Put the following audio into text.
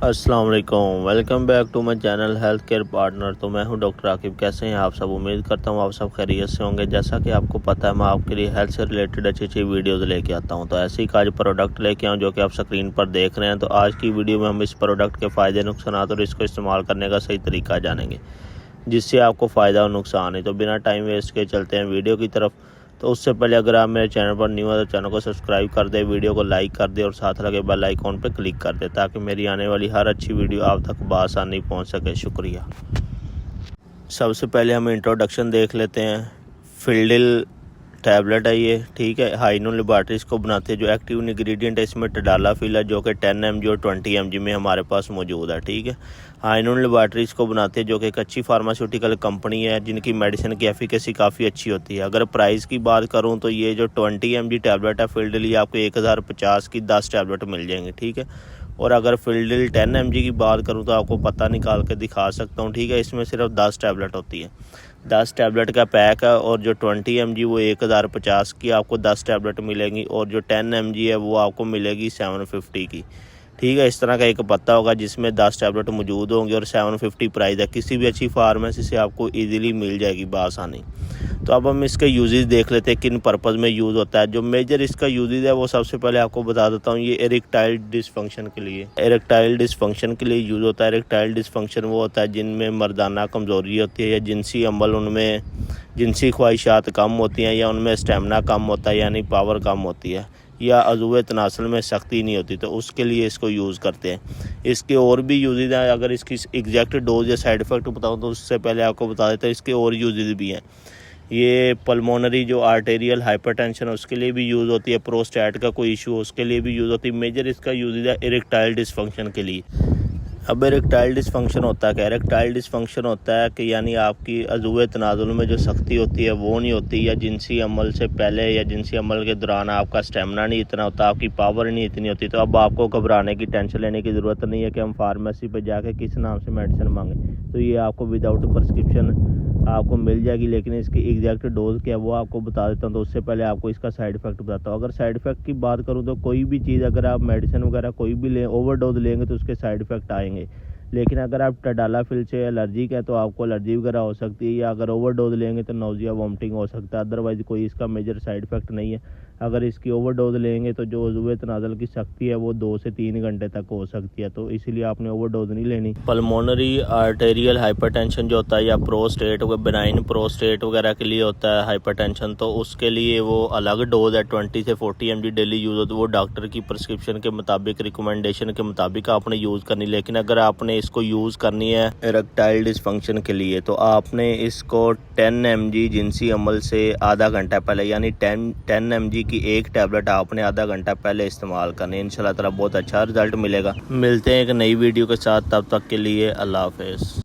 अस्सलाम वालेकुम, welcome back to my channel health care partner. तो मैं हूं डॉक्टर आकिब। कैसे हैं आप सब? उम्मीद करता हूं आप सब खैरियत से होंगे। जैसा कि आपको पता है, मैं आपके लिए हेल्थ से रिलेटेड अच्छी अच्छी वीडियोस लेके आता हूं। तो ऐसे ही आज प्रोडक्ट लेके आऊँ जो कि आप स्क्रीन पर देख रहे हैं। तो आज की वीडियो में हम इस प्रोडक्ट के फ़ायदे, नुकसान और इसको इस्तेमाल करने का सही तरीका जानेंगे, जिससे आपको फ़ायदा और नुकसान है। तो बिना टाइम वेस्ट के चलते हैं वीडियो की तरफ। तो उससे पहले अगर आप मेरे चैनल पर न्यू है तो चैनल को सब्सक्राइब कर दें, वीडियो को लाइक कर दें और साथ लगे बेल आइकॉन पर क्लिक कर दें, ताकि मेरी आने वाली हर अच्छी वीडियो आप तक बआसानी पहुंच सके। शुक्रिया। सबसे पहले हम इंट्रोडक्शन देख लेते हैं। फिल्डिल टैबलेट है ये, ठीक है। हाइनोन लेबॉरेटरीज को बनाते हैं। जो एक्टिव इंग्रेडिएंट है इसमें टडालाफिल है, जो कि 10 mg और 20 mg में हमारे पास मौजूद है, ठीक है। हाइनोन लेबॉरेटरीज को बनाते हैं, जो कि एक अच्छी फार्मास्यूटिकल कंपनी है, जिनकी मेडिसिन की एफिकेसी काफ़ी अच्छी होती है। अगर प्राइस की बात करूँ तो ये जो 20 mg टैबलेट है फिल्डिल, ये आपको 1050 की 10 टैबलेट मिल जाएंगे, ठीक है। और अगर फिल्डिल 10 mg की बात करूँ तो आपको पता निकाल के दिखा सकता हूँ, ठीक है। इसमें सिर्फ 10 टैबलेट होती है, 10 टैबलेट का पैक है। और जो 20 mg वो 1050 की आपको 10 टैबलेट मिलेंगी, और जो 10 mg है वो आपको मिलेगी 750 की, ठीक है। इस तरह का एक पत्ता होगा जिसमें 10 टैबलेट मौजूद होंगे और 750 प्राइस है। किसी भी अच्छी फार्मेसी से आपको ईजिली मिल जाएगी बआसानी। तो अब हम इसके यूजेस देख लेते हैं, किन पर्पज़ में यूज़ होता है। जो मेजर इसका यूजेस है वो सबसे पहले आपको बता देता हूँ। ये इरेक्टाइल डिसफंक्शन के लिए, इरेक्टाइल डिसफंक्शन के लिए यूज़ होता है। इरेक्टाइल डिसफंक्शन वो होता है जिनमें मर्दाना कमज़ोरी होती है, या जिनसी अमल, उनमें जिनसी ख्वाहिशात कम होती हैं, या उनमें स्टेमिना कम होता है, यानी पावर कम होती है, या अज़ुवे तनासल में सख्ती नहीं होती। तो उसके लिए इसको यूज़ करते हैं। इसके और भी यूजेस हैं। अगर इसकी एग्जैक्ट डोज या साइड इफ़ेक्ट बताऊँ तो उससे पहले आपको बता देते हैं इसके और यूजेस भी हैं। ये पल्मोनरी जो आर्टेरियल हाइपरटेंशन उसके लिए भी यूज़ होती है। प्रोस्टेट का कोई इशू उसके लिए भी यूज़ होती है। मेजर इसका यूज़ है इरेक्टाइल डिसफंक्शन के लिए। अब इरेक्टाइल डिसफंक्शन होता है क्या? इरेक्टाइल डिसफंक्शन होता है कि यानी आपकी अज़ुवे तनाज़ुल में जो सख्ती होती है वो नहीं होती, या जिनसी अमल से पहले या जिनसी अमल के दौरान आपका स्टेमिना नहीं इतना होता, आपकी पावर नहीं इतनी होती। तो अब आपको घबराने की, टेंशन लेने की ज़रूरत नहीं है कि हम फार्मेसी पर जाके किस नाम से मेडिसिन मांगें। तो ये आपको विदाउट प्रिस्क्रिप्शन आपको मिल जाएगी। लेकिन इसकी एग्जैक्ट डोज क्या है वो आपको बता देता हूँ। तो उससे पहले आपको इसका साइड इफ़ेक्ट बताता हूँ। अगर साइड इफ़ेक्ट की बात करूँ तो कोई भी चीज़ अगर आप मेडिसिन वगैरह कोई भी लें, ओवरडोज लेंगे तो उसके साइड इफ़ेक्ट आएंगे। लेकिन अगर आप टडालाफिल से एलर्जिक है तो आपको एलर्जी वगैरह हो सकती है, या अगर ओवरडोज लेंगे तो नौजिया वॉमिटिंग हो सकता है। अदरवाइज़ कोई इसका मेजर साइड इफ़ेक्ट नहीं है। अगर इसकी ओवरडोज लेंगे तो जो अज़ुवे तनाज़ुल की सख्ती है वो 2 से 3 घंटे तक हो सकती है। तो इसीलिए आपने ओवरडोज नहीं लेनी। पल्मोनरी आर्टेरियल हाइपरटेंशन जो होता है, या प्रोस्टेट, बेनाइन प्रोस्टेट वगैरह के लिए होता है हाइपरटेंशन, तो उसके लिए वो अलग डोज है। 20 से 40 mg डेली यूज़ होती है। वो डॉक्टर की प्रिस्क्रिप्शन के मुताबिक, रिकमेंडेशन के मुताबिक आपने यूज़ करनी। लेकिन अगर आपने इसको यूज़ करनी है इरेक्टाइल डिसफंक्शन के लिए तो आपने इसको 10 mg जिनसी अमल से आधा घंटा पहले, यानी 10 mg की एक टैबलेट आपने आधा घंटा पहले इस्तेमाल करनी है। इंशाल्लाह ताला बहुत अच्छा रिजल्ट मिलेगा। मिलते हैं एक नई वीडियो के साथ, तब तक के लिए अल्लाह हाफ़िज़।